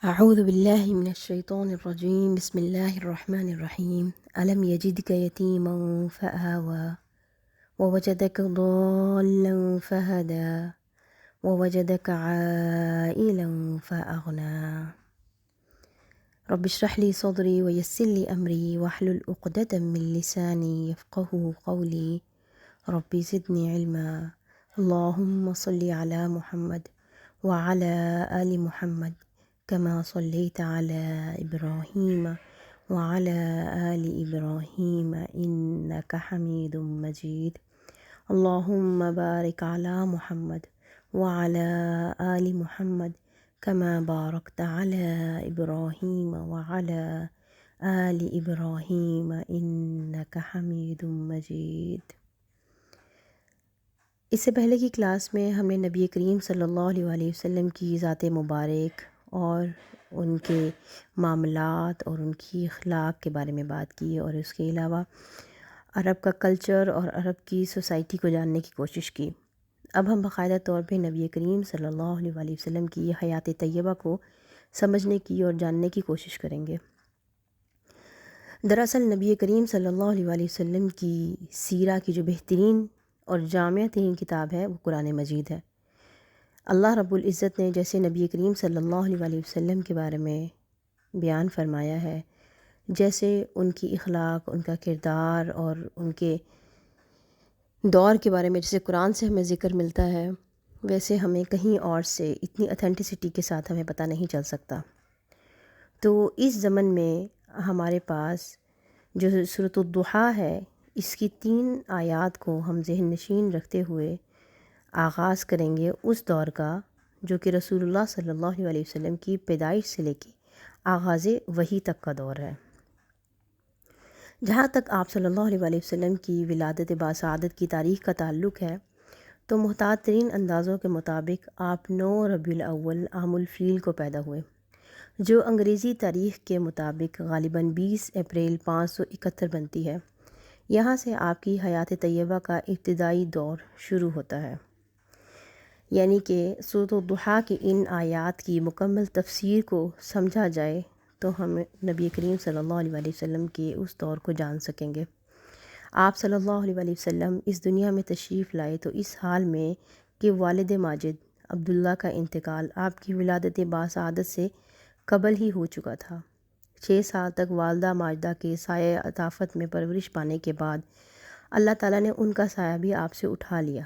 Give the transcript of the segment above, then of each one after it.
أعوذ بالله من الشيطان الرجيم بسم الله الرحمن الرحيم ألم يجدك يتيما فآوى ووجدك ضالا فهدى ووجدك عائلا فأغنى رب اشرح لي صدري ويسر لي أمري واحلل عقدة من لساني يفقه قولي ربي زدني علما اللهم صل على محمد وعلى آل محمد كما صليت على إبراهيم وعلى آل إبراهيم إنك حميد مجيد اللهم بارك على محمد وعلى آل محمد كما باركت على إبراهيم وعلى آل إبراهيم إنك حميد مجيد۔ اس سے پہلے کی کلاس میں ہم نے نبی کریم صلی اللہ علیہ وسلم کی ذات مبارک اور ان کے معاملات اور ان کی اخلاق کے بارے میں بات کی، اور اس کے علاوہ عرب کا کلچر اور عرب کی سوسائٹی کو جاننے کی کوشش کی۔ اب ہم باقاعدہ طور پہ نبی کریم صلی اللہ علیہ وسلم کی حیات طیبہ کو سمجھنے کی اور جاننے کی کوشش کریں گے۔ دراصل نبی کریم صلی اللہ علیہ وسلم کی سیرہ کی جو بہترین اور جامع ترین کتاب ہے وہ قرآن مجید ہے۔ اللہ رب العزت نے جیسے نبی کریم صلی اللہ علیہ وسلم کے بارے میں بیان فرمایا ہے، جیسے ان کی اخلاق، ان کا کردار اور ان کے دور کے بارے میں جیسے قرآن سے ہمیں ذکر ملتا ہے، ویسے ہمیں کہیں اور سے اتنی اتھینٹسٹی کے ساتھ ہمیں پتہ نہیں چل سکتا۔ تو اس زمن میں ہمارے پاس جو سورۃ الضحیٰ ہے، اس کی 3 آیات کو ہم ذہن نشین رکھتے ہوئے آغاز کریں گے اس دور کا جو کہ رسول اللہ صلی اللہ علیہ وسلم کی پیدائش سے لے کے آغاز وحی تک کا دور ہے۔ جہاں تک آپ صلی اللہ علیہ وسلم کی ولادت باسعادت کی تاریخ کا تعلق ہے تو محتاط ترین اندازوں کے مطابق آپ 9 ربیع الاول عام الفیل کو پیدا ہوئے، جو انگریزی تاریخ کے مطابق غالباً 20 اپریل 571 بنتی ہے۔ یہاں سے آپ کی حیات طیبہ کا ابتدائی دور شروع ہوتا ہے، یعنی کہ سورۃ الضحیٰ کی ان آیات کی مکمل تفسیر کو سمجھا جائے تو ہم نبی کریم صلی اللہ علیہ وسلم کے اس دور کو جان سکیں گے۔ آپ صلی اللہ علیہ وسلم اس دنیا میں تشریف لائے تو اس حال میں کہ والد ماجد عبداللہ کا انتقال آپ کی ولادت باسعادت سے قبل ہی ہو چکا تھا۔ 6 سال تک والدہ ماجدہ کے سایہ عطافت میں پرورش پانے کے بعد اللہ تعالیٰ نے ان کا سایہ بھی آپ سے اٹھا لیا۔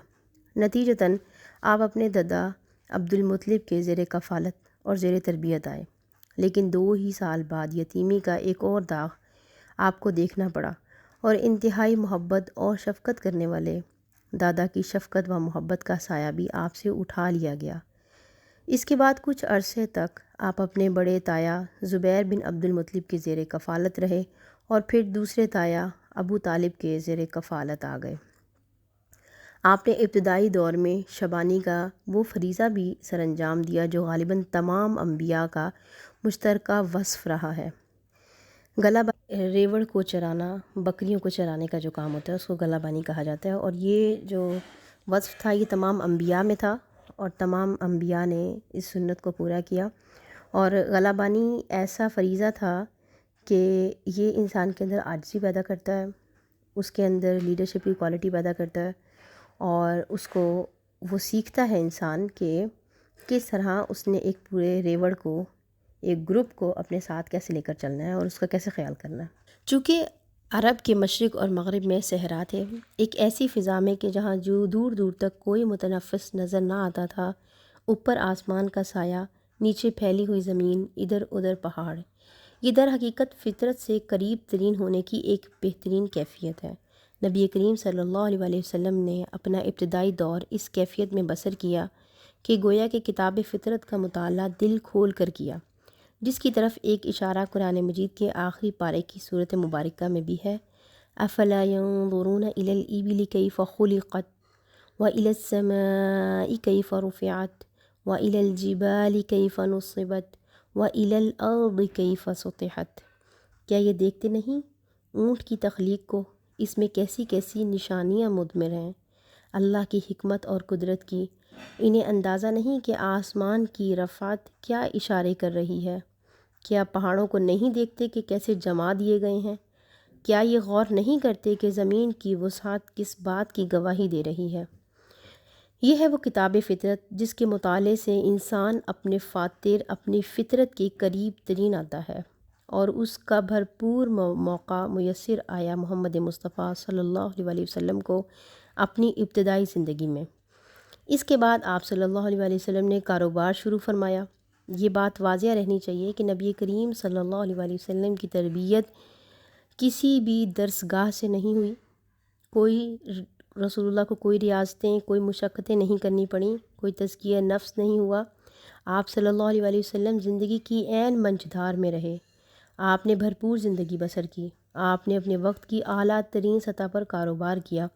نتیجتاً آپ اپنے دادا عبد المطلب کے زیر کفالت اور زیر تربیت آئے، لیکن 2 ہی سال بعد یتیمی کا ایک اور داغ آپ کو دیکھنا پڑا اور انتہائی محبت اور شفقت کرنے والے دادا کی شفقت و محبت کا سایہ بھی آپ سے اٹھا لیا گیا۔ اس کے بعد کچھ عرصے تک آپ اپنے بڑے تایا زبیر بن عبد المطلب کے زیر کفالت رہے اور پھر دوسرے تایا ابو طالب کے زیر کفالت آ گئے۔ آپ نے ابتدائی دور میں شبانی کا وہ فریضہ بھی سر انجام دیا جو غالباً تمام انبیاء کا مشترکہ وصف رہا ہے۔ گلہ بانی، ریوڑ کو چرانا، بکریوں کو چرانے کا جو کام ہوتا ہے اس کو گلہ بانی کہا جاتا ہے، اور یہ جو وصف تھا یہ تمام انبیاء میں تھا اور تمام انبیاء نے اس سنت کو پورا کیا۔ اور گلہ بانی ایسا فریضہ تھا کہ یہ انسان کے اندر عاجزی پیدا کرتا ہے، اس کے اندر لیڈرشپ کی کوالٹی پیدا کرتا ہے، اور اس کو وہ سیکھتا ہے انسان کہ کس طرح اس نے ایک پورے ریوڑ کو، ایک گروپ کو اپنے ساتھ کیسے لے کر چلنا ہے اور اس کا کیسے خیال کرنا ہے۔ چونکہ عرب کے مشرق اور مغرب میں صحرا تھے، ایک ایسی فضا میں کہ جہاں جو دور دور تک کوئی متنفس نظر نہ آتا تھا، اوپر آسمان کا سایہ، نیچے پھیلی ہوئی زمین، ادھر ادھر پہاڑ، یہ در حقیقت فطرت سے قریب ترین ہونے کی ایک بہترین کیفیت ہے۔ نبی کریم صلی اللہ علیہ وسلم نے اپنا ابتدائی دور اس کیفیت میں بسر کیا کہ گویا کہ کتاب فطرت کا مطالعہ دل کھول کر کیا، جس کی طرف ایک اشارہ قرآن مجید کے آخری پارے کی صورت مبارکہ میں بھی ہے۔ افلا ينظرون الى الابل كيف خلقت والى السماء كيف رفعت والى الجبال كيف نصبت والى الارض كيف سطحت۔ کیا یہ دیکھتے نہیں اونٹ کی تخلیق کو، اس میں کیسی کیسی نشانیاں مضمر ہیں اللہ کی حکمت اور قدرت کی، انہیں اندازہ نہیں کہ آسمان کی رفعت کیا اشارے کر رہی ہے؟ کیا پہاڑوں کو نہیں دیکھتے کہ کیسے جما دیے گئے ہیں؟ کیا یہ غور نہیں کرتے کہ زمین کی وسعت کس بات کی گواہی دے رہی ہے؟ یہ ہے وہ کتاب فطرت جس کے مطالعے سے انسان اپنے فاتر اپنی فطرت کے قریب ترین آتا ہے، اور اس کا بھرپور موقع میسر آیا محمد مصطفیٰ صلی اللہ علیہ وسلم کو اپنی ابتدائی زندگی میں۔ اس کے بعد آپ صلی اللہ علیہ وسلم نے کاروبار شروع فرمایا۔ یہ بات واضح رہنی چاہیے کہ نبی کریم صلی اللہ علیہ وسلم کی تربیت کسی بھی درسگاہ سے نہیں ہوئی۔ رسول اللہ کو کوئی ریاضتیں، کوئی مشقتیں نہیں کرنی پڑیں، کوئی تزکیہ نفس نہیں ہوا۔ آپ صلی اللہ علیہ وسلم زندگی کی عین منجدھار میں رہے۔ آپ نے بھرپور زندگی بسر کی۔ آپ نے اپنے وقت کی اعلیٰ ترین سطح پر کاروبار کیا،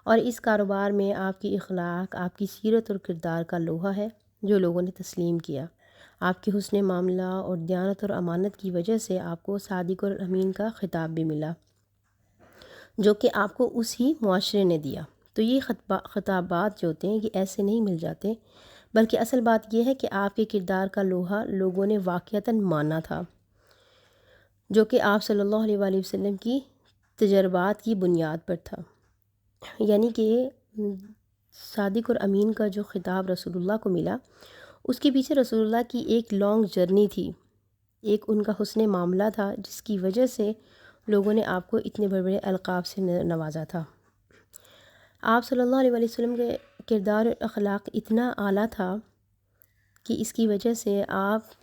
اور اس کاروبار میں آپ کی اخلاق، آپ کی سیرت اور کردار کا لوہا ہے جو لوگوں نے تسلیم کیا۔ آپ کے حسن معاملہ اور دیانت اور امانت کی وجہ سے آپ کو صادق اور امین کا خطاب بھی ملا، جو کہ آپ کو اسی معاشرے نے دیا۔ تو یہ خطابات جو ہوتے ہیں یہ ایسے نہیں مل جاتے، بلکہ اصل بات یہ ہے کہ آپ کے کردار کا لوہا لوگوں نے واقعتاً مانا تھا، جو کہ آپ صلی اللہ علیہ وسلم کی تجربات کی بنیاد پر تھا۔ یعنی کہ صادق اور امین کا جو خطاب رسول اللہ کو ملا، اس کے پیچھے رسول اللہ کی ایک لانگ جرنی تھی، ایک ان کا حسن معاملہ تھا جس کی وجہ سے لوگوں نے آپ کو اتنے بڑے بڑے القاب سے نوازا تھا۔ آپ صلی اللہ علیہ وسلم کے کردار اور اخلاق اتنا اعلیٰ تھا کہ اس کی وجہ سے آپ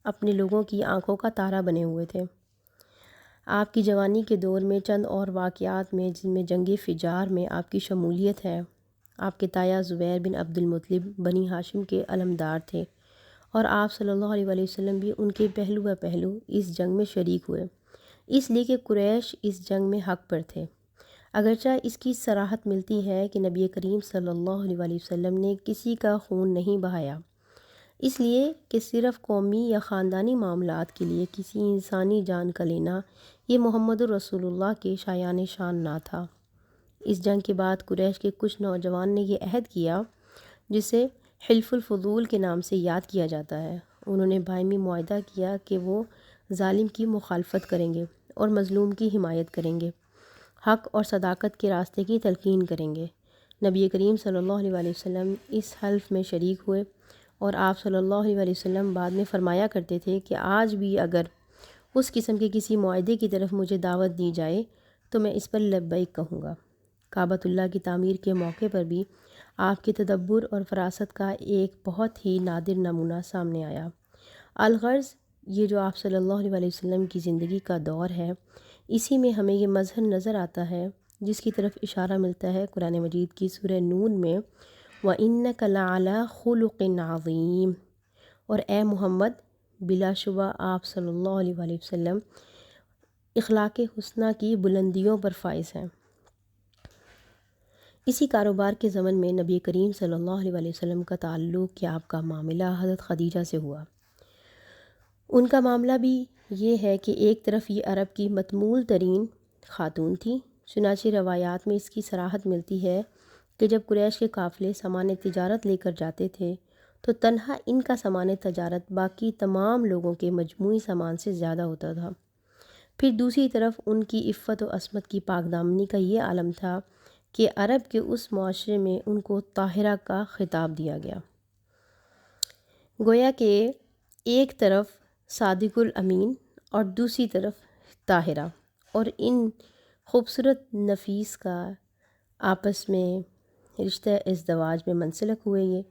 اپنے لوگوں کی آنکھوں کا تارا بنے ہوئے تھے۔ آپ کی جوانی کے دور میں چند اور واقعات میں، جن میں جنگ فجار میں آپ کی شمولیت ہے، آپ کے تایا زبیر بن عبد المطلب بنی ہاشم کے علمدار تھے، اور آپ صلی اللہ علیہ وسلم بھی ان کے پہلو بہ پہلو اس جنگ میں شریک ہوئے، اس لیے کہ قریش اس جنگ میں حق پر تھے۔ اگرچہ اس کی صراحت ملتی ہے کہ نبی کریم صلی اللہ علیہ وسلم نے کسی کا خون نہیں بہایا، اس لیے کہ صرف قومی یا خاندانی معاملات کے لیے کسی انسانی جان کا لینا یہ محمد الرسول اللہ کے شایان شان نہ تھا۔ اس جنگ کے بعد قریش کے کچھ نوجوان نے یہ عہد کیا جسے حلف الفضول کے نام سے یاد کیا جاتا ہے۔ انہوں نے باہمی معاہدہ کیا کہ وہ ظالم کی مخالفت کریں گے اور مظلوم کی حمایت کریں گے، حق اور صداقت کے راستے کی تلقین کریں گے۔ نبی کریم صلی اللہ علیہ وسلم اس حلف میں شریک ہوئے، اور آپ صلی اللہ علیہ وسلم بعد میں فرمایا کرتے تھے کہ آج بھی اگر اس قسم کے کسی معاہدے کی طرف مجھے دعوت دی جائے تو میں اس پر لبیک کہوں گا۔ کعبۃ اللہ کی تعمیر کے موقع پر بھی آپ کے تدبر اور فراست کا ایک بہت ہی نادر نمونہ سامنے آیا۔ الغرض یہ جو آپ صلی اللہ علیہ وسلم کی زندگی کا دور ہے، اسی میں ہمیں یہ مظہر نظر آتا ہے جس کی طرف اشارہ ملتا ہے قرآن مجید کی سورہ نون میں، وَإِنَّكَ لَعَلَىٰ خُلُقٍ عَظِيمٍ، اور اے محمد بلا شبہ آپ صلی اللہ علیہ وسلم اخلاق حسنہ کی بلندیوں پر فائز ہیں۔ اسی کاروبار کے زمن میں نبی کریم صلی اللہ علیہ وسلم کا تعلق یا آپ کا معاملہ حضرت خدیجہ سے ہوا۔ ان کا معاملہ بھی یہ ہے کہ ایک طرف یہ عرب کی متمول ترین خاتون تھی، چنانچہ روایات میں اس کی صراحت ملتی ہے کہ جب قریش کے قافلے سامان تجارت لے کر جاتے تھے تو تنہا ان کا سامان تجارت باقی تمام لوگوں کے مجموعی سامان سے زیادہ ہوتا تھا۔ پھر دوسری طرف ان کی عفت و عصمت کی پاک دامنی کا یہ عالم تھا کہ عرب کے اس معاشرے میں ان کو طاہرہ کا خطاب دیا گیا۔ گویا کہ ایک طرف صادق الامین اور دوسری طرف طاہرہ، اور ان خوبصورت نفیس کا آپس میں رشتہ ازدواج میں منسلک ہوئے یہ،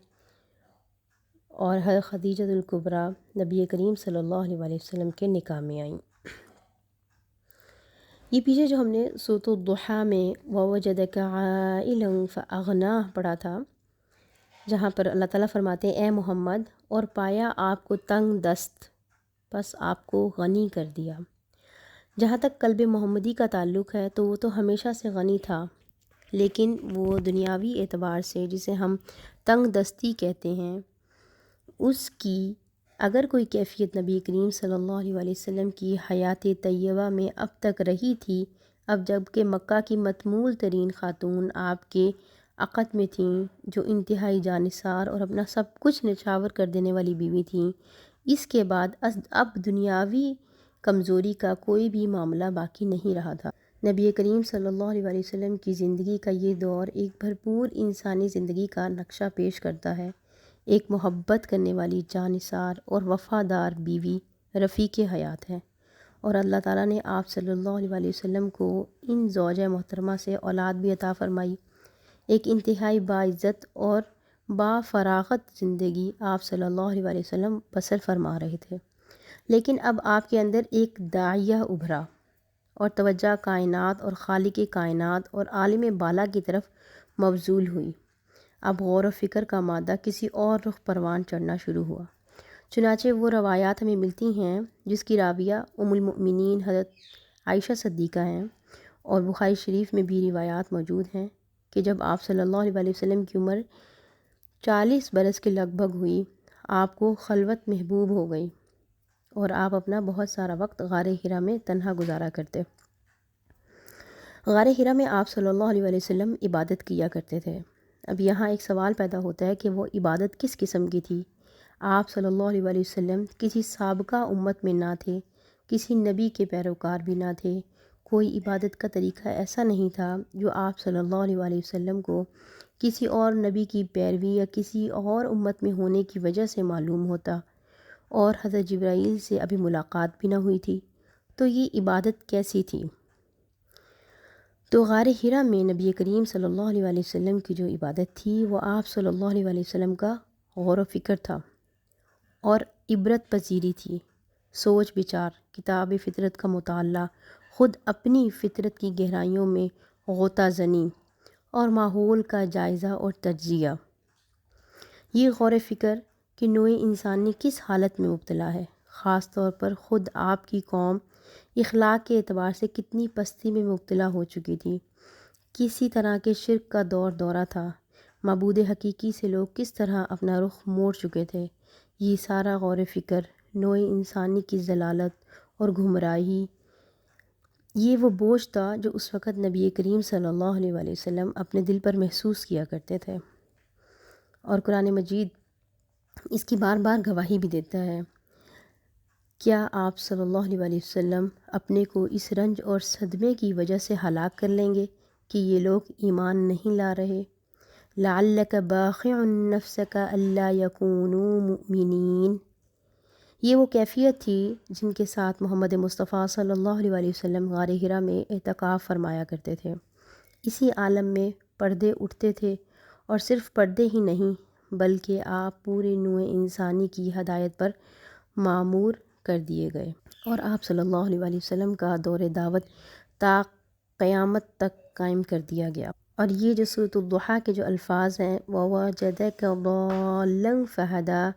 اور حضرت خدیجہ الکبریٰ نبی کریم صلی اللہ علیہ وسلم کے نکاح میں آئیں۔ یہ پیچھے جو ہم نے سورۃ الضحیٰ میں وَوَجَدَكَ عَائِلًا فَأَغْنَاهُ پڑھا تھا، جہاں پر اللہ تعالیٰ فرماتے ہیں اے محمد، اور پایا آپ کو تنگ دست، بس آپ کو غنی کر دیا۔ جہاں تک قلب محمدی کا تعلق ہے تو وہ تو ہمیشہ سے غنی تھا، لیکن وہ دنیاوی اعتبار سے جسے ہم تنگ دستی کہتے ہیں، اس کی اگر کوئی کیفیت نبی کریم صلی اللہ علیہ وسلم کی حیات طیبہ میں اب تک رہی تھی، اب جب کہ مکہ کی متمول ترین خاتون آپ کے عقد میں تھیں، جو انتہائی جانثار اور اپنا سب کچھ نچھاور کر دینے والی بیوی تھیں، اس کے بعد اب دنیاوی کمزوری کا کوئی بھی معاملہ باقی نہیں رہا تھا۔ نبی کریم صلی اللہ علیہ وسلم کی زندگی کا یہ دور ایک بھرپور انسانی زندگی کا نقشہ پیش کرتا ہے۔ ایک محبت کرنے والی جانثار اور وفادار بیوی رفیق حیات ہے، اور اللہ تعالیٰ نے آپ صلی اللہ علیہ وسلم کو ان زوجہ محترمہ سے اولاد بھی عطا فرمائی۔ ایک انتہائی باعزت اور فراغت زندگی آپ صلی اللہ علیہ وسلم بسر فرما رہے تھے، لیکن اب آپ کے اندر ایک داعیہ ابھرا اور توجہ کائنات اور خالق کائنات اور عالم بالا کی طرف مبذول ہوئی۔ اب غور و فکر کا مادہ کسی اور رخ پروان چڑھنا شروع ہوا۔ چنانچہ وہ روایات ہمیں ملتی ہیں جس کی راویہ ام المؤمنین حضرت عائشہ صدیقہ ہیں، اور بخاری شریف میں بھی روایات موجود ہیں کہ جب آپ صلی اللہ علیہ وسلم کی عمر 40 برس کے لگ بھگ ہوئی، آپ کو خلوت محبوب ہو گئی اور آپ اپنا بہت سارا وقت غار حرا میں تنہا گزارا کرتے۔ غار حرا میں آپ صلی اللہ علیہ وسلم عبادت کیا کرتے تھے۔ اب یہاں ایک سوال پیدا ہوتا ہے کہ وہ عبادت کس قسم کی تھی؟ آپ صلی اللہ علیہ وسلم کسی سابقہ امت میں نہ تھے، کسی نبی کے پیروکار بھی نہ تھے، کوئی عبادت کا طریقہ ایسا نہیں تھا جو آپ صلی اللہ علیہ وسلم کو کسی اور نبی کی پیروی یا کسی اور امت میں ہونے کی وجہ سے معلوم ہوتا، اور حضرت جبرائیل سے ابھی ملاقات بھی نہ ہوئی تھی، تو یہ عبادت کیسی تھی؟ تو غار حرا میں نبی کریم صلی اللہ علیہ وسلم کی جو عبادت تھی وہ آپ صلی اللہ علیہ وسلم کا غور و فکر تھا اور عبرت پذیری تھی، سوچ بچار، کتاب فطرت کا مطالعہ، خود اپنی فطرت کی گہرائیوں میں غوطہ زنی اور ماحول کا جائزہ اور تجزیہ۔ یہ غور و فکر کہ نوع انسانی کس حالت میں مبتلا ہے، خاص طور پر خود آپ کی قوم اخلاق کے اعتبار سے کتنی پستی میں مبتلا ہو چکی تھی، کسی طرح کے شرک کا دورہ تھا، معبود حقیقی سے لوگ کس طرح اپنا رخ موڑ چکے تھے، یہ سارا غور و فکر نوع انسانی کی ضلالت اور گمراہی، یہ وہ بوجھ تھا جو اس وقت نبی کریم صلی اللہ علیہ وسلم اپنے دل پر محسوس کیا کرتے تھے، اور قرآن مجید اس کی بار بار گواہی بھی دیتا ہے۔ کیا آپ صلی اللہ علیہ وسلم اپنے کو اس رنج اور صدمے کی وجہ سے ہلاک کر لیں گے کہ یہ لوگ ایمان نہیں لا رہے؟ لعلک باخع نفسک الا یکونوا مؤمنین، یہ وہ کیفیت تھی جن کے ساتھ محمد مصطفیٰ صلی اللہ علیہ وسلم غار حرا میں اعتکاف فرمایا کرتے تھے۔ اسی عالم میں پردے اٹھتے تھے، اور صرف پردے ہی نہیں بلکہ آپ پورے نوع انسانی کی ہدایت پر معمور کر دیے گئے، اور آپ صلی اللہ علیہ وسلم کا دور دعوت تا قیامت تک قائم کر دیا گیا۔ اور یہ جو سورۃ الضحیٰ کے جو الفاظ ہیں، وَوَجَدَكَ ضَالًّا فَہَدَىٰ،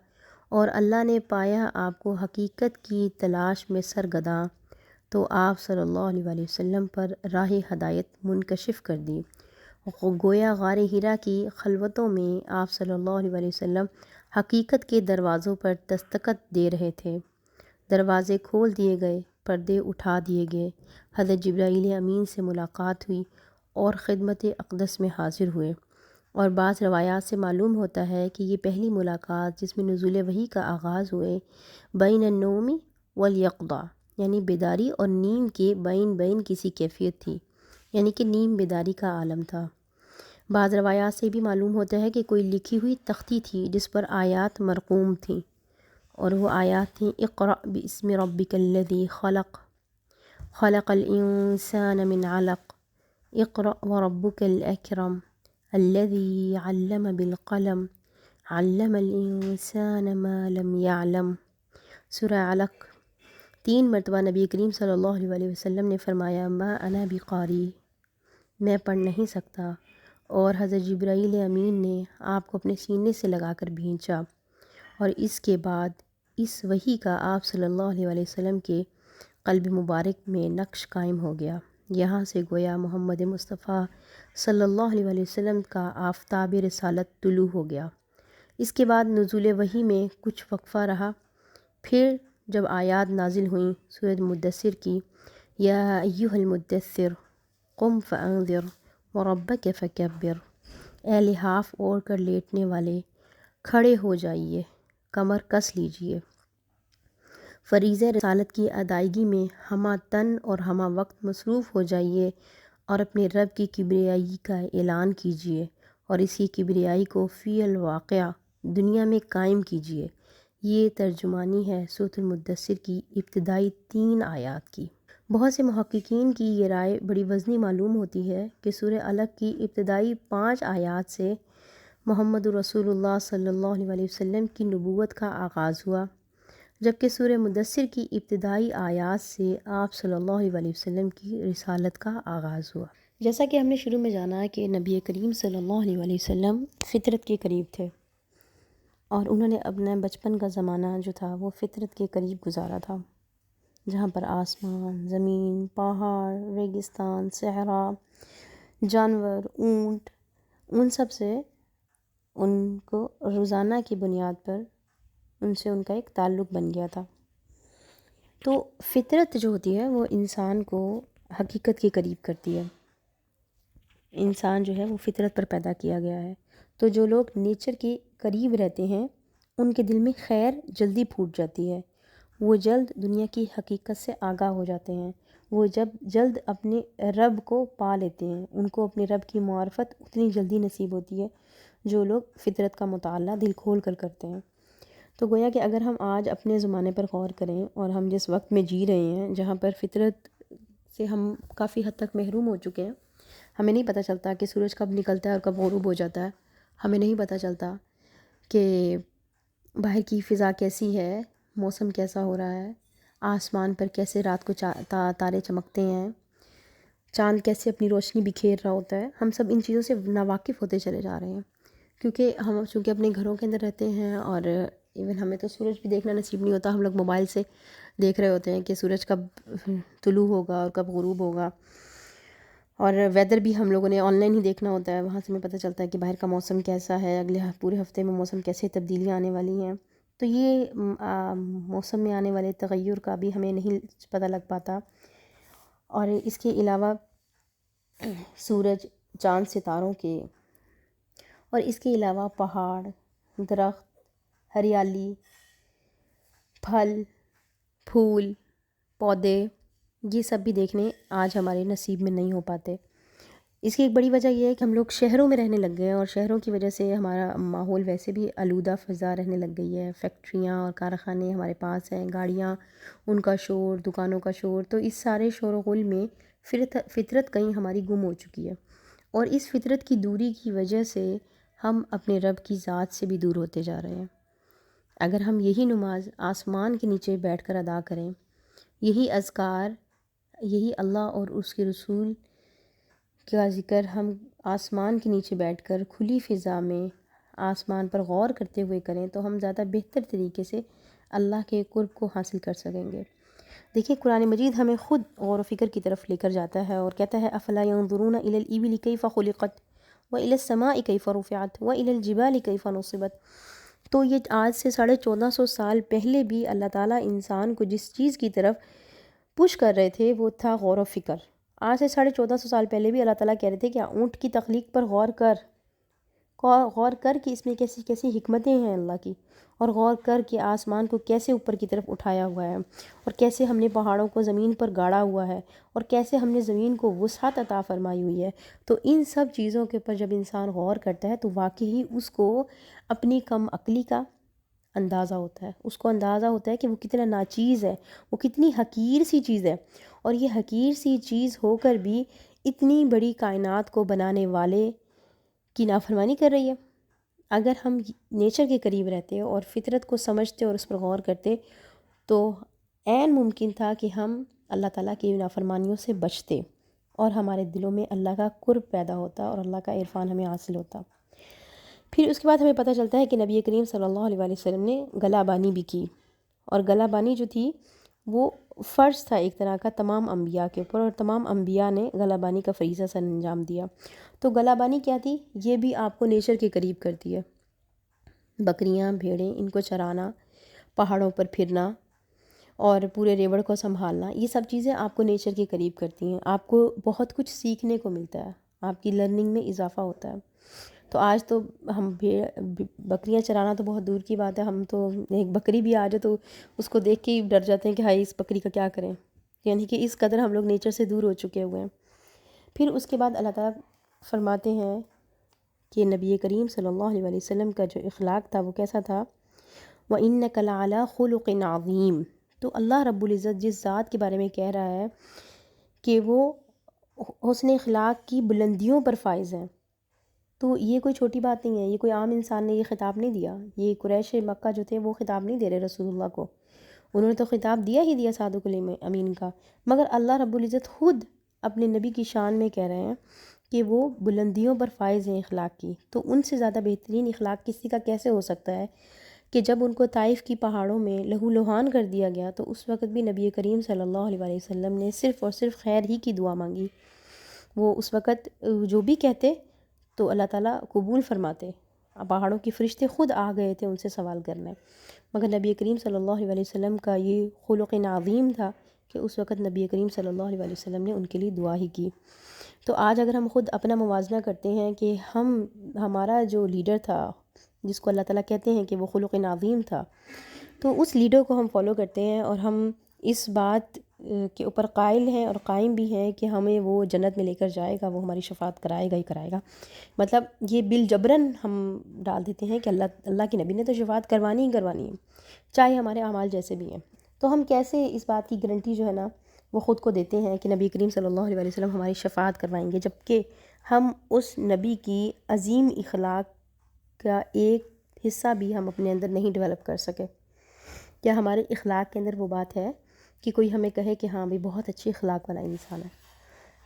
اور اللہ نے پایا آپ کو حقیقت کی تلاش میں سرگرداں، تو آپ صلی اللہ علیہ وسلم پر راہ ہدایت منکشف کر دی۔ گویا غار حرا کی خلوتوں میں آپ صلی اللہ علیہ وسلم حقیقت کے دروازوں پر دستخط دے رہے تھے، دروازے کھول دیے گئے، پردے اٹھا دیے گئے، حضرت جبرائیل امین سے ملاقات ہوئی اور خدمت اقدس میں حاضر ہوئے۔ اور بعض روایات سے معلوم ہوتا ہے کہ یہ پہلی ملاقات جس میں نزول وحی کا آغاز ہوئے، بین النوم والیقظہ، یعنی بیداری اور نیند کے بین کسی کیفیت تھی، یعنی کہ نیم بیداری کا عالم تھا۔ بعض روایات سے بھی معلوم ہوتا ہے کہ کوئی لکھی ہوئی تختی تھی جس پر آیات مرقوم تھیں، اور وہ آیات تھیں: اقرأ باسم ربک الذی خلق، خلق الانسان من علق، اقرأ وربک الاکرم، الذی علم بالقلم، علم الانسان ما لم يعلم۔ سورہ علق۔ 3 مرتبہ نبی کریم صلی اللہ علیہ وسلم نے فرمایا، ما انا بقاری، میں پڑھ نہیں سکتا، اور حضرت جبرائیل امین نے آپ کو اپنے سینے سے لگا کر بھیجا، اور اس کے بعد اس وحی کا آپ صلی اللہ علیہ وسلم کے قلب مبارک میں نقش قائم ہو گیا۔ یہاں سے گویا محمد مصطفیٰ صلی اللہ علیہ وسلم کا آفتاب رسالت طلوع ہو گیا۔ اس کے بعد نزول وحی میں کچھ وقفہ رہا، پھر جب آیات نازل ہوئیں سورۃ مدثر کی، یا ایھا المدثر قم فانذر وربک فکبر، اے لحاف اوڑھ کر لیٹنے والے، کھڑے ہو جائیے، کمر کس لیجیے۔ فریضہ رسالت کی ادائیگی میں ہمہ تن اور ہمہ وقت مصروف ہو جائیے اور اپنے رب کی کبریائی کا اعلان کیجیے اور اس کی کبریائی کو فی الواقع دنیا میں قائم کیجیے۔ یہ ترجمانی ہے سورۃ المدثر کی ابتدائی 3 آیات کی۔ بہت سے محققین کی یہ رائے بڑی وزنی معلوم ہوتی ہے کہ سورہ علق کی ابتدائی 5 آیات سے محمد رسول اللہ صلی اللہ علیہ وسلم کی نبوت کا آغاز ہوا، جبکہ سورہ مدثر کی ابتدائی آیات سے آپ صلی اللہ علیہ وسلم کی رسالت کا آغاز ہوا۔ جیسا کہ ہم نے شروع میں جانا کہ نبی کریم صلی اللہ علیہ وسلم فطرت کے قریب تھے اور انہوں نے اپنا بچپن کا زمانہ جو تھا وہ فطرت کے قریب گزارا تھا، جہاں پر آسمان، زمین، پہاڑ، ریگستان، صحرا، جانور، اونٹ، ان سب سے ان کو روزانہ کی بنیاد پر ان سے ان کا ایک تعلق بن گیا تھا۔ تو فطرت جو ہوتی ہے وہ انسان کو حقیقت کے قریب کرتی ہے۔ انسان جو ہے وہ فطرت پر پیدا کیا گیا ہے، تو جو لوگ نیچر کے قریب رہتے ہیں ان کے دل میں خیر جلدی پھوٹ جاتی ہے، وہ جلد دنیا کی حقیقت سے آگاہ ہو جاتے ہیں، وہ جلد اپنے رب کو پا لیتے ہیں، ان کو اپنے رب کی معرفت اتنی جلدی نصیب ہوتی ہے جو لوگ فطرت کا مطالعہ دل کھول کر کرتے ہیں۔ تو گویا کہ اگر ہم آج اپنے زمانے پر غور کریں اور ہم جس وقت میں جی رہے ہیں جہاں پر فطرت سے ہم کافی حد تک محروم ہو چکے ہیں، ہمیں نہیں پتہ چلتا کہ سورج کب نکلتا ہے اور کب غروب ہو جاتا ہے، ہمیں نہیں پتہ چلتا کہ باہر کی فضا کیسی ہے، موسم کیسا ہو رہا ہے، آسمان پر کیسے رات کو تارے چمکتے ہیں، چاند کیسے اپنی روشنی بکھیر رہا ہوتا ہے۔ ہم سب ان چیزوں سے ناواقف ہوتے چلے جا رہے ہیں کیونکہ ہم چونکہ اپنے گھروں کے اندر رہتے ہیں اور ایون ہمیں تو سورج بھی دیکھنا نصیب نہیں ہوتا، ہم لوگ موبائل سے دیکھ رہے ہوتے ہیں کہ سورج کب طلوع ہوگا اور کب غروب ہوگا، اور ویدر بھی ہم لوگوں نے آن لائن ہی دیکھنا ہوتا ہے، وہاں سے ہمیں پتہ چلتا ہے کہ باہر کا موسم کیسا ہے، اگلے پورے ہفتے میں موسم کیسے تبدیلیاں آنے والی ہیں۔ تو یہ موسم میں آنے والے تغیر کا بھی ہمیں نہیں پتہ لگ پاتا، اور اس کے علاوہ سورج، چاند، ستاروں کے، اور اس کے علاوہ پہاڑ، درخت، ہریالی، پھل، پھول، پودے، یہ سب بھی دیکھنے آج ہمارے نصیب میں نہیں ہو پاتے۔ اس کی ایک بڑی وجہ یہ ہے کہ ہم لوگ شہروں میں رہنے لگ گئے ہیں اور شہروں کی وجہ سے ہمارا ماحول ویسے بھی آلودہ فضا رہنے لگ گئی ہے، فیکٹریاں اور کارخانے ہمارے پاس ہیں، گاڑیاں، ان کا شور، دکانوں کا شور، تو اس سارے شور و غل میں فطرت کہیں ہماری گم ہو چکی ہے، اور اس فطرت کی دوری کی وجہ سے ہم اپنے رب کی ذات سے بھی دور ہوتے جا رہے ہیں۔ اگر ہم یہی نماز آسمان کے نیچے بیٹھ کر ادا کریں، یہی اذکار، یہی اللہ اور اس کے رسول کا ذکر ہم آسمان کے نیچے بیٹھ کر کھلی فضا میں آسمان پر غور کرتے ہوئے کریں تو ہم زیادہ بہتر طریقے سے اللہ کے قرب کو حاصل کر سکیں گے۔ دیکھیں قرآن مجید ہمیں خود غور و فکر کی طرف لے کر جاتا ہے اور کہتا ہے افلا ينظرون الى الابل كيف خلقت والى السماء كيف رفعت والى الجبال كيف نصبت۔ تو یہ آج سے 1450 سال پہلے بھی اللہ تعالیٰ انسان کو جس چیز کی طرف پش کر رہے تھے وہ تھا غور و فکر۔ آج سے 1450 سال پہلے بھی اللہ تعالیٰ کہہ رہے تھے کہ اونٹ کی تخلیق پر غور کر کہ اس میں کیسی کیسی حکمتیں ہیں اللہ کی، اور غور کر کہ آسمان کو کیسے اوپر کی طرف اٹھایا ہوا ہے، اور کیسے ہم نے پہاڑوں کو زمین پر گاڑا ہوا ہے، اور کیسے ہم نے زمین کو وسعت عطا فرمائی ہوئی ہے۔ تو ان سب چیزوں کے اوپر جب انسان غور کرتا ہے تو واقعی اس کو اپنی کم عقلی کا اندازہ ہوتا ہے، اس کو اندازہ ہوتا ہے کہ وہ کتنا ناچیز ہے، وہ کتنی حقیر سی چیز ہے، اور یہ حقیر سی چیز ہو کر بھی اتنی بڑی کائنات کو بنانے والے کی نافرمانی کر رہی ہے۔ اگر ہم نیچر کے قریب رہتے اور فطرت کو سمجھتے اور اس پر غور کرتے تو عین ممکن تھا کہ ہم اللہ تعالیٰ کی نافرمانیوں سے بچتے اور ہمارے دلوں میں اللہ کا قرب پیدا ہوتا اور اللہ کا عرفان ہمیں حاصل ہوتا۔ پھر اس کے بعد ہمیں پتہ چلتا ہے کہ نبی کریم صلی اللہ علیہ وسلم نے گلہ بانی بھی کی، اور گلہ بانی جو تھی وہ فرض تھا ایک طرح کا تمام انبیاء کے اوپر، اور تمام انبیاء نے گلہ بانی کا فریضہ سر انجام دیا۔ تو گلہ بانی کیا تھی؟ یہ بھی آپ کو نیچر کے قریب کرتی ہے۔ بکریاں، بھیڑیں، ان کو چرانا، پہاڑوں پر پھرنا اور پورے ریوڑ کو سنبھالنا، یہ سب چیزیں آپ کو نیچر کے قریب کرتی ہیں، آپ کو بہت کچھ سیکھنے کو ملتا ہے، آپ کی لرننگ میں اضافہ ہوتا ہے۔ تو آج تو ہم بکریاں چرانا تو بہت دور کی بات ہے، ہم تو ایک بکری بھی آ جائے تو اس کو دیکھ کے ہی ڈر جاتے ہیں کہ ہائی اس بکری کا کیا کریں، یعنی کہ اس قدر ہم لوگ نیچر سے دور ہو چکے ہوئے ہیں۔ پھر اس کے بعد اللہ تعالیٰ فرماتے ہیں کہ نبی کریم صلی اللہ علیہ وسلم کا جو اخلاق تھا وہ کیسا تھا، وَإِنَّكَ لَعَلَىٰ خُلُقٍ عَظِيمٍ۔ تو اللہ رب العزت جس ذات کے بارے میں کہہ رہا ہے کہ وہ حسن اخلاق کی بلندیوں پر فائز ہیں، تو یہ کوئی چھوٹی بات نہیں ہے، یہ کوئی عام انسان نے یہ خطاب نہیں دیا، یہ قریش مکہ جو تھے وہ خطاب نہیں دے رہے رسول اللہ کو، انہوں نے تو خطاب دیا ہی دیا صادق الامین کا، مگر اللہ رب العزت خود اپنے نبی کی شان میں کہہ رہے ہیں کہ وہ بلندیوں پر فائز ہیں اخلاق کی۔ تو ان سے زیادہ بہترین اخلاق کسی کا کیسے ہو سکتا ہے کہ جب ان کو طائف کی پہاڑوں میں لہو لہان کر دیا گیا تو اس وقت بھی نبی کریم صلی اللہ علیہ وسلم نے صرف اور صرف خیر ہی کی دعا مانگی، وہ اس وقت جو بھی کہتے تو اللہ تعالیٰ قبول فرماتے، پہاڑوں کے فرشتے خود آ گئے تھے ان سے سوال کرنے، مگر نبی کریم صلی اللہ علیہ وسلم کا یہ خلق عظیم تھا کہ اس وقت نبی کریم صلی اللہ علیہ وسلم نے ان کے لیے دعا ہی کی۔ تو آج اگر ہم خود اپنا موازنہ کرتے ہیں کہ ہمارا جو لیڈر تھا جس کو اللہ تعالیٰ کہتے ہیں کہ وہ خلق عظیم تھا، تو اس لیڈر کو ہم فالو کرتے ہیں اور ہم اس بات کے اوپر قائل ہیں اور قائم بھی ہیں کہ ہمیں وہ جنت میں لے کر جائے گا، وہ ہماری شفاعت کرائے گا ہی کرائے گا، مطلب یہ بالجبراً ہم ڈال دیتے ہیں کہ اللہ کے نبی نے تو شفاعت کروانی ہی کروانی ہے، چاہے ہمارے اعمال جیسے بھی ہیں۔ تو ہم کیسے اس بات کی گارنٹی جو ہے نا وہ خود کو دیتے ہیں کہ نبی کریم صلی اللہ علیہ وسلم ہماری شفاعت کروائیں گے، جبکہ ہم اس نبی کی عظیم اخلاق کا ایک حصہ بھی ہم اپنے اندر نہیں ڈیولپ کر سکے؟ کیا ہمارے اخلاق کے اندر وہ بات ہے کہ کوئی ہمیں کہے کہ ہاں بھئی بہت اچھی اخلاق والا انسان ہے؟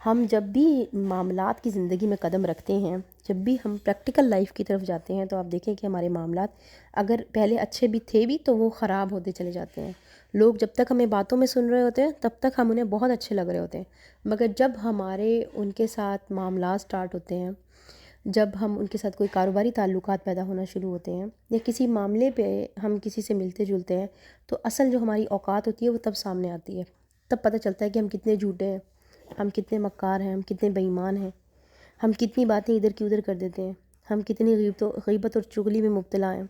ہم جب بھی معاملات کی زندگی میں قدم رکھتے ہیں، جب بھی ہم پریکٹیکل لائف کی طرف جاتے ہیں، تو آپ دیکھیں کہ ہمارے معاملات اگر پہلے اچھے بھی تھے بھی تو وہ خراب ہوتے چلے جاتے ہیں۔ لوگ جب تک ہمیں باتوں میں سن رہے ہوتے ہیں تب تک ہم انہیں بہت اچھے لگ رہے ہوتے ہیں، مگر جب ہمارے ان کے ساتھ معاملات سٹارٹ ہوتے ہیں، جب ہم ان کے ساتھ کوئی کاروباری تعلقات پیدا ہونا شروع ہوتے ہیں یا کسی معاملے پہ ہم کسی سے ملتے جلتے ہیں، تو اصل جو ہماری اوقات ہوتی ہے وہ تب سامنے آتی ہے، تب پتہ چلتا ہے کہ ہم کتنے جھوٹے ہیں، ہم کتنے مکار ہیں، ہم کتنے بے ایمان ہیں، ہم کتنی باتیں ادھر کی ادھر کر دیتے ہیں، ہم کتنی غیبت اور چغلی میں مبتلا ہیں،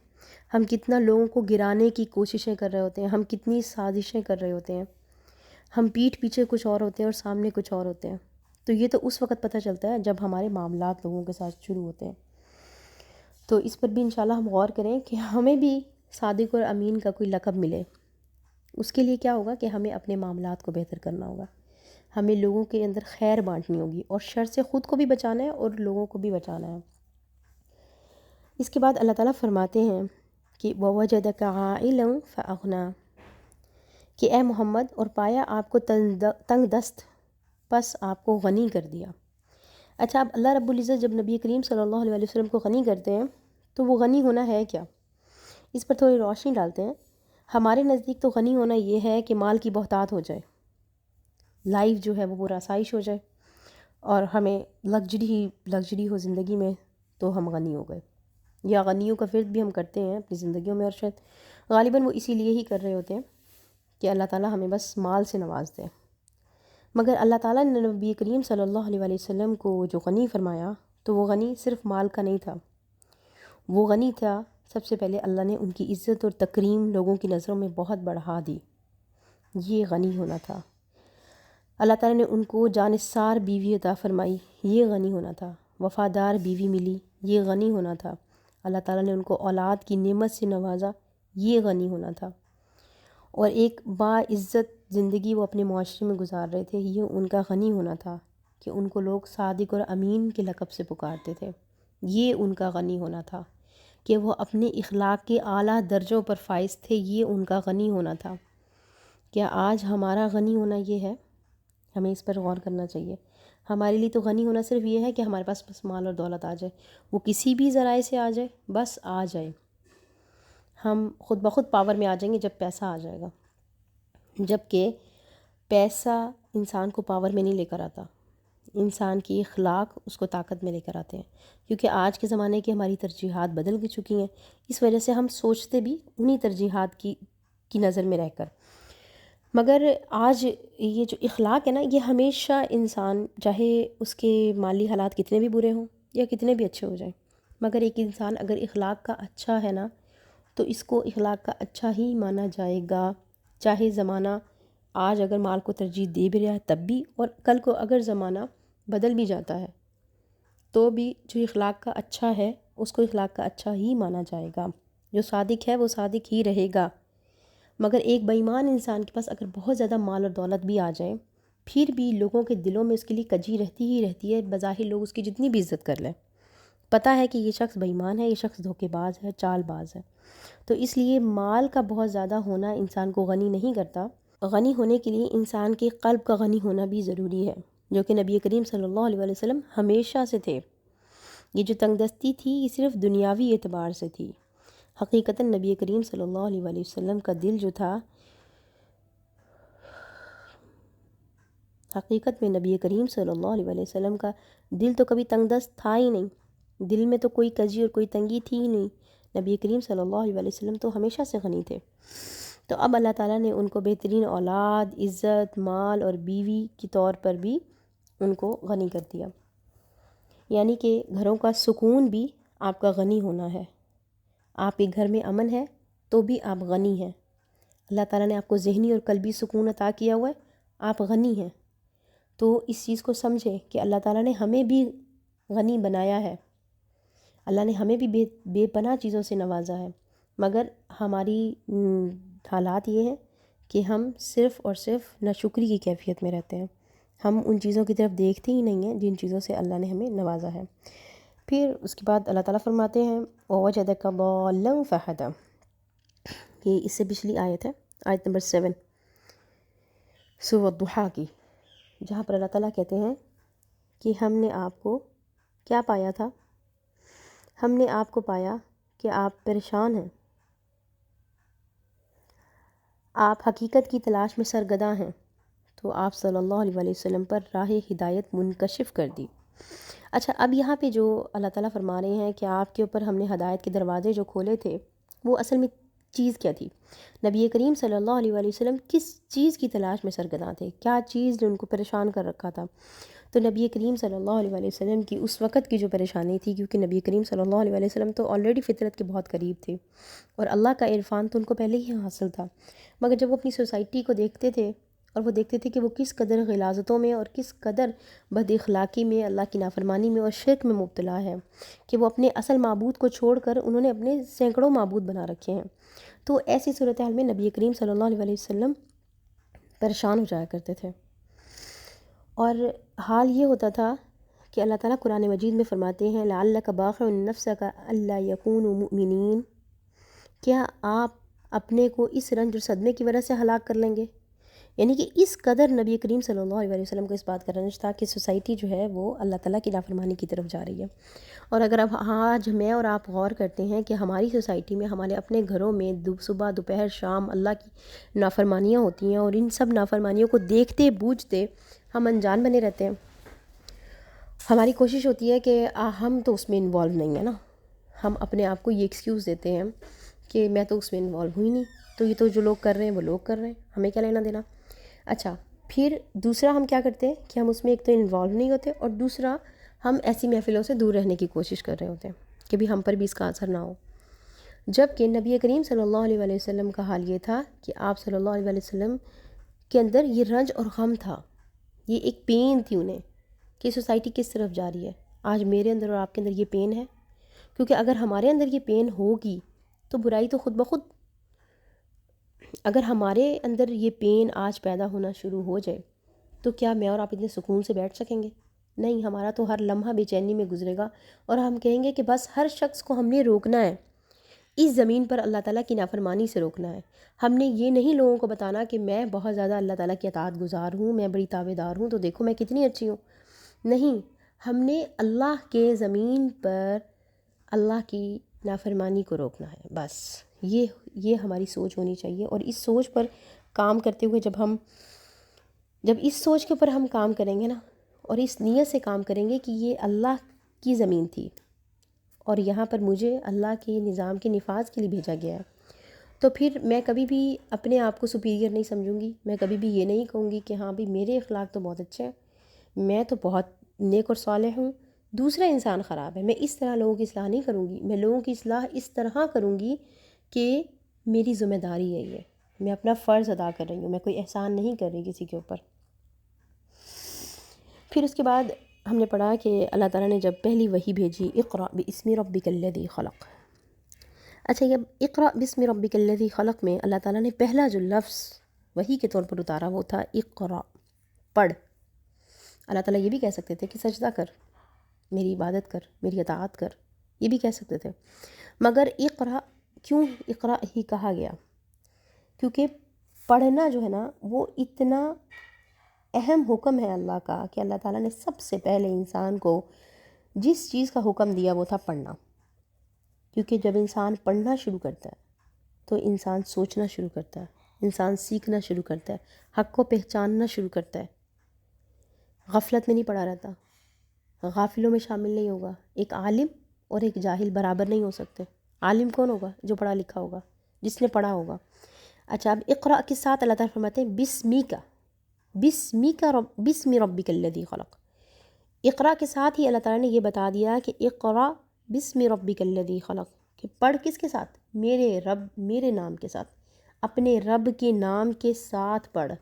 ہم کتنا لوگوں کو گرانے کی کوششیں کر رہے ہوتے ہیں، ہم کتنی سازشیں کر رہے ہوتے ہیں، ہم پیٹھ پیچھے کچھ اور ہوتے ہیں اور سامنے کچھ اور ہوتے ہیں۔ تو یہ تو اس وقت پتہ چلتا ہے جب ہمارے معاملات لوگوں کے ساتھ شروع ہوتے ہیں۔ تو اس پر بھی انشاءاللہ ہم غور کریں کہ ہمیں بھی صادق اور امین کا کوئی لقب ملے۔ اس کے لیے کیا ہوگا کہ ہمیں اپنے معاملات کو بہتر کرنا ہوگا، ہمیں لوگوں کے اندر خیر بانٹنی ہوگی اور شر سے خود کو بھی بچانا ہے اور لوگوں کو بھی بچانا ہے۔ اس کے بعد اللہ تعالیٰ فرماتے ہیں کہ وَوَجَدَكَ عَائِلًا فَأَغْنَىٰ، کہ اے محمد اور پایا آپ کو تنگ دست، پس آپ کو غنی کر دیا۔ اچھا، اب اللہ رب العزت جب نبی کریم صلی اللہ علیہ وسلم کو غنی کرتے ہیں تو وہ غنی ہونا ہے کیا؟ اس پر تھوڑی روشنی ڈالتے ہیں۔ ہمارے نزدیک تو غنی ہونا یہ ہے کہ مال کی بہتات ہو جائے، لائف جو ہے وہ پورا آسائش ہو جائے اور ہمیں لگژری ہو زندگی میں تو ہم غنی ہو گئے، یا غنیوں کا فرد بھی ہم کرتے ہیں اپنی زندگیوں میں، اور شاید غالباً وہ اسی لیے ہی کر رہے ہوتے ہیں کہ اللہ تعالیٰ ہمیں بس مال سے نواز دے۔ مگر اللہ تعالیٰ نے نبی کریم صلی اللہ علیہ وسلم کو جو غنی فرمایا تو وہ غنی صرف مال کا نہیں تھا، وہ غنی تھا سب سے پہلے اللہ نے ان کی عزت اور تکریم لوگوں کی نظروں میں بہت بڑھا دی، یہ غنی ہونا تھا۔ اللہ تعالیٰ نے ان کو جانثار بیوی عطا فرمائی، یہ غنی ہونا تھا۔ وفادار بیوی ملی، یہ غنی ہونا تھا۔ اللہ تعالیٰ نے ان کو اولاد کی نعمت سے نوازا، یہ غنی ہونا تھا۔ اور ایک باعزت زندگی وہ اپنے معاشرے میں گزار رہے تھے، یہ ان کا غنی ہونا تھا کہ ان کو لوگ صادق اور امین کے لقب سے پکارتے تھے، یہ ان کا غنی ہونا تھا کہ وہ اپنے اخلاق کے اعلیٰ درجوں پر فائز تھے، یہ ان کا غنی ہونا تھا۔ کیا آج ہمارا غنی ہونا یہ ہے؟ ہمیں اس پر غور کرنا چاہیے۔ ہمارے لیے تو غنی ہونا صرف یہ ہے کہ ہمارے پاس بس مال اور دولت آ جائے، وہ کسی بھی ذرائع سے آ جائے، بس آ جائے، ہم خود بخود پاور میں آ جائیں گے جب پیسہ آ جائے گا، جبکہ پیسہ انسان کو پاور میں نہیں لے کر آتا، انسان کی اخلاق اس کو طاقت میں لے کر آتے ہیں، کیونکہ آج کے زمانے کی ہماری ترجیحات بدل چکی ہیں، اس وجہ سے ہم سوچتے بھی انہی ترجیحات کی نظر میں رہ کر۔ مگر آج یہ جو اخلاق ہے نا، یہ ہمیشہ انسان چاہے اس کے مالی حالات کتنے بھی برے ہوں یا کتنے بھی اچھے ہو جائیں، مگر ایک انسان اگر اخلاق کا اچھا ہے نا تو اس کو اخلاق کا اچھا ہی مانا جائے گا، چاہے زمانہ آج اگر مال کو ترجیح دے بھی رہا ہے تب بھی، اور کل کو اگر زمانہ بدل بھی جاتا ہے تو بھی جو اخلاق کا اچھا ہے اس کو اخلاق کا اچھا ہی مانا جائے گا، جو صادق ہے وہ صادق ہی رہے گا۔ مگر ایک بے ایمان انسان کے پاس اگر بہت زیادہ مال اور دولت بھی آ جائے پھر بھی لوگوں کے دلوں میں اس کے لیے کجی رہتی ہی رہتی ہے، بظاہر لوگ اس کی جتنی بھی عزت کر لیں، پتہ ہے کہ یہ شخص بے ایمان ہے، یہ شخص دھوکے باز ہے، چال باز ہے۔ تو اس لیے مال کا بہت زیادہ ہونا انسان کو غنی نہیں کرتا، غنی ہونے کے لیے انسان کے قلب کا غنی ہونا بھی ضروری ہے، جو کہ نبی کریم صلی اللہ علیہ وسلم ہمیشہ سے تھے۔ یہ جو تنگ دستی تھی یہ صرف دنیاوی اعتبار سے تھی، حقیقتاً نبی کریم صلی اللہ علیہ وسلم کا دل جو تھا، حقیقت میں نبی کریم صلی اللہ علیہ وسلم کا دل تو کبھی تنگ دست تھا ہی نہیں، دل میں تو کوئی کجی اور کوئی تنگی تھی ہی نہیں، نبی کریم صلی اللہ علیہ وسلم تو ہمیشہ سے غنی تھے۔ تو اب اللہ تعالیٰ نے ان کو بہترین اولاد، عزت، مال اور بیوی کے طور پر بھی ان کو غنی کر دیا، یعنی کہ گھروں کا سکون بھی آپ کا غنی ہونا ہے، آپ کے گھر میں امن ہے تو بھی آپ غنی ہیں، اللہ تعالیٰ نے آپ کو ذہنی اور قلبی سکون عطا کیا ہوا ہے، آپ غنی ہیں۔ تو اس چیز کو سمجھیں کہ اللہ تعالیٰ نے ہمیں بھی غنی بنایا ہے، اللہ نے ہمیں بھی بے پناہ چیزوں سے نوازا ہے، مگر ہماری حالات یہ ہیں کہ ہم صرف اور صرف ناشکری کی کیفیت میں رہتے ہیں، ہم ان چیزوں کی طرف دیکھتے ہی نہیں ہیں جن چیزوں سے اللہ نے ہمیں نوازا ہے۔ پھر اس کے بعد اللہ تعالیٰ فرماتے ہیں وَوَجَدَكَ ضَالًّا فَهَدَىٰ، یہ اس سے پچھلی آیت ہے، آیت نمبر 7 سورۃ الضحیٰ کی، جہاں پر اللہ تعالیٰ کہتے ہیں کہ ہم نے آپ کو کیا پایا تھا، ہم نے آپ کو پایا کہ آپ پریشان ہیں، آپ حقیقت کی تلاش میں سرگرداں ہیں، تو آپ صلی اللہ علیہ وسلم پر راہ ہدایت منکشف کر دی۔ اچھا، اب یہاں پہ جو اللہ تعالیٰ فرما رہے ہیں کہ آپ کے اوپر ہم نے ہدایت کے دروازے جو کھولے تھے وہ اصل میں چیز کیا تھی؟ نبی کریم صلی اللہ علیہ وسلم کس چیز کی تلاش میں سرگرداں تھے؟ کیا چیز نے ان کو پریشان کر رکھا تھا؟ تو نبی کریم صلی اللہ علیہ وسلم کی اس وقت کی جو پریشانی تھی، کیونکہ نبی کریم صلی اللہ علیہ وسلم تو آلریڈی فطرت کے بہت قریب تھے اور اللہ کا عرفان تو ان کو پہلے ہی حاصل تھا، مگر جب وہ اپنی سوسائٹی کو دیکھتے تھے اور وہ دیکھتے تھے کہ وہ کس قدر غلاظتوں میں اور کس قدر بد اخلاقی میں، اللہ کی نافرمانی میں اور شرک میں مبتلا ہے، کہ وہ اپنے اصل معبود کو چھوڑ کر انہوں نے اپنے سینکڑوں معبود بنا رکھے ہیں، تو ایسی صورتحال میں نبی کریم صلی اللہ علیہ وسلم پریشان ہو جایا کرتے تھے، اور حال یہ ہوتا تھا کہ اللہ تعالیٰ قرآن مجید میں فرماتے ہیں لعلک باخع نفسک الا یکونوا مؤمنین، کیا آپ اپنے کو اس رنج اور صدمے کی وجہ سے ہلاک کر لیں گے؟ یعنی کہ اس قدر نبی کریم صلی اللہ علیہ وسلم کو اس بات کا رنج تھا کہ سوسائٹی جو ہے وہ اللہ تعالیٰ کی نافرمانی کی طرف جا رہی ہے۔ اور اگر اب آج میں اور آپ غور کرتے ہیں کہ ہماری سوسائٹی میں، ہمارے اپنے گھروں میں صبح دوپہر شام اللہ کی نافرمانیاں ہوتی ہیں، اور ان سب نافرمانیوں کو دیکھتے بوجھتے ہم انجان بنے رہتے ہیں، ہماری کوشش ہوتی ہے کہ ہم تو اس میں انوالو نہیں ہیں نا، ہم اپنے آپ کو یہ ایکسکیوز دیتے ہیں کہ میں تو اس میں انوالو ہوئی نہیں، تو یہ تو جو لوگ کر رہے ہیں وہ لوگ کر رہے ہیں، ہمیں کیا لینا دینا۔ اچھا، پھر دوسرا ہم کیا کرتے ہیں کہ ہم اس میں ایک تو انوالو نہیں ہوتے، اور دوسرا ہم ایسی محفلوں سے دور رہنے کی کوشش کر رہے ہوتے ہیں کہ بھی ہم پر بھی اس کا اثر نہ ہو، جبکہ نبی کریم صلی اللہ علیہ وسلم کا حال یہ تھا کہ آپ صلی اللہ علیہ وسلم کے اندر یہ رنج اور غم تھا، یہ ایک پین تھی انہیں کہ سوسائٹی کس طرف جا رہی ہے۔ آج میرے اندر اور آپ کے اندر یہ پین ہے، کیونکہ اگر ہمارے اندر یہ پین ہوگی تو برائی تو خود بخود، اگر ہمارے اندر یہ پین آج پیدا ہونا شروع ہو جائے تو کیا میں اور آپ اتنے سکون سے بیٹھ سکیں گے؟ نہیں، ہمارا تو ہر لمحہ بے چینی میں گزرے گا، اور ہم کہیں گے کہ بس ہر شخص کو ہم نے روکنا ہے، اس زمین پر اللہ تعالیٰ کی نافرمانی سے روکنا ہے، ہم نے یہ نہیں لوگوں کو بتانا کہ میں بہت زیادہ اللہ تعالیٰ کی اطاعت گزار ہوں، میں بڑی تابع دار ہوں، تو دیکھو میں کتنی اچھی ہوں، نہیں، ہم نے اللہ کے زمین پر اللہ کی نافرمانی کو روکنا ہے، بس یہ ہماری سوچ ہونی چاہیے۔ اور اس سوچ پر کام کرتے ہوئے جب اس سوچ کے اوپر ہم کام کریں گے نا، اور اس نیت سے کام کریں گے کہ یہ اللہ کی زمین تھی اور یہاں پر مجھے اللہ کے نظام کے نفاذ کے لیے بھیجا گیا ہے، تو پھر میں کبھی بھی اپنے آپ کو سپیریئر نہیں سمجھوں گی، میں کبھی بھی یہ نہیں کہوں گی کہ ہاں بھی میرے اخلاق تو بہت اچھے ہیں، میں تو بہت نیک اور صالح ہوں، دوسرا انسان خراب ہے، میں اس طرح لوگوں کی اصلاح نہیں کروں گی، میں لوگوں کی اصلاح اس طرح کروں گی کہ میری ذمہ داری ہے، یہ میں اپنا فرض ادا کر رہی ہوں، میں کوئی احسان نہیں کر رہی کسی کے اوپر۔ پھر اس کے بعد ہم نے پڑھا کہ اللہ تعالیٰ نے جب پہلی وحی بھیجی اقرأ باسم ربک الذی خلق، اچھا یہ اقرأ باسم ربک الذی خلق میں اللہ تعالیٰ نے پہلا جو لفظ وحی کے طور پر اتارا وہ تھا اقرأ، پڑھ۔ اللہ تعالیٰ یہ بھی کہہ سکتے تھے کہ سجدہ کر، میری عبادت کر، میری اطاعت کر، یہ بھی کہہ سکتے تھے، مگر اقرأ کیوں اقرأ ہی کہا گیا؟ کیونکہ پڑھنا جو ہے نا وہ اتنا اہم حکم ہے اللہ کا کہ اللہ تعالیٰ نے سب سے پہلے انسان کو جس چیز کا حکم دیا وہ تھا پڑھنا، کیونکہ جب انسان پڑھنا شروع کرتا ہے تو انسان سوچنا شروع کرتا ہے، انسان سیکھنا شروع کرتا ہے، حق کو پہچاننا شروع کرتا ہے، غفلت میں نہیں پڑا رہتا، غافلوں میں شامل نہیں ہوگا۔ ایک عالم اور ایک جاہل برابر نہیں ہو سکتے۔ عالم کون ہوگا؟ جو پڑھا لکھا ہوگا، جس نے پڑھا ہوگا۔ اچھا اب اقرأ کے ساتھ اللہ تعالیٰ فرماتے ہیں بسم ربک الذی خلق، اقرأ کے ساتھ ہی اللہ تعالیٰ نے یہ بتا دیا کہ اقرأ بسم ربک الذی خلق، کہ پڑھ کس کے ساتھ؟ میرے رب، میرے نام کے ساتھ، اپنے رب کے نام کے ساتھ پڑھ۔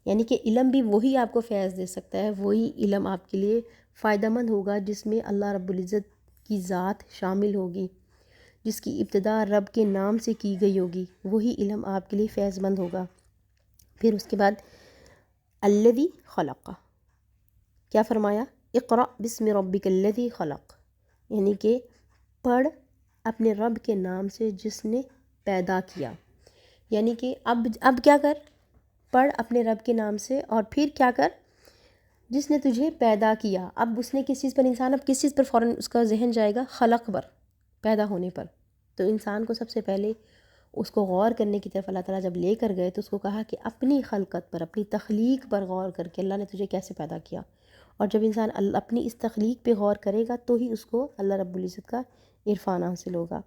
یعنی کہ علم بھی وہی آپ کو فیض دے سکتا ہے، وہی علم آپ کے لیے فائدہ مند ہوگا جس میں اللہ رب العزت کی ذات شامل ہوگی، جس کی ابتدا رب کے نام سے کی گئی ہوگی، وہی علم آپ کے لیے فیض مند ہوگا۔ پھر اس کے بعد الذی خلق، کیا فرمایا؟ اقرأ بسم ربک الذی خلق، یعنی کہ پڑھ اپنے رب کے نام سے جس نے پیدا کیا۔ یعنی کہ اب کیا کر؟ پڑھ اپنے رب کے نام سے، اور پھر کیا کر؟ جس نے تجھے پیدا کیا۔ اب اس نے کس چیز پر، انسان اب کس چیز پر فوراً اس کا ذہن جائے گا؟ خلق پر، پیدا ہونے پر۔ تو انسان کو سب سے پہلے اس کو غور کرنے کی طرف اللہ تعالیٰ جب لے کر گئے تو اس کو کہا کہ اپنی خلقت پر، اپنی تخلیق پر غور کر کے اللہ نے تجھے کیسے پیدا کیا، اور جب انسان اپنی اس تخلیق پہ غور کرے گا تو ہی اس کو اللہ رب العزت کا عرفان حاصل ہوگا۔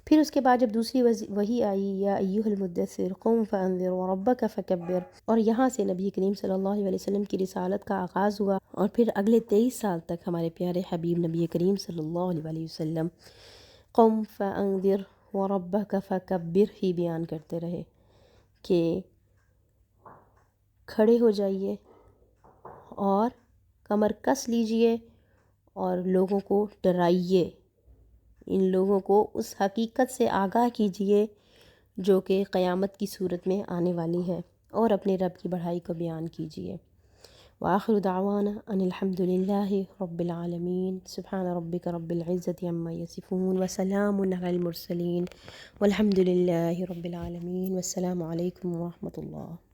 پھر اس کے بعد جب دوسری وحی آئی یا ایھا المدثر قم فانذر وربک فکبر، اور یہاں سے نبی کریم صلی اللہ علیہ وسلم کی رسالت کا آغاز ہوا، اور پھر اگلے 23 سال تک ہمارے پیارے حبیب نبی کریم صلی اللہ علیہ وسلم قم فانذر وربک فکبر ہی بیان کرتے رہے کہ کھڑے ہو جائیے اور کمر کس لیجئے اور لوگوں کو ڈرائیے، ان لوگوں کو اس حقیقت سے آگاہ کیجئے جو کہ قیامت کی صورت میں آنے والی ہے، اور اپنے رب کی بڑائی کو بیان کیجئے۔ وآخر دعوانا ان الحمد للہ رب العالمین، سبحان ربک رب العزت عما یصفون وسلام علی المرسلین والحمد للہ رب العالمین، والسلام علیکم ورحمۃ اللہ۔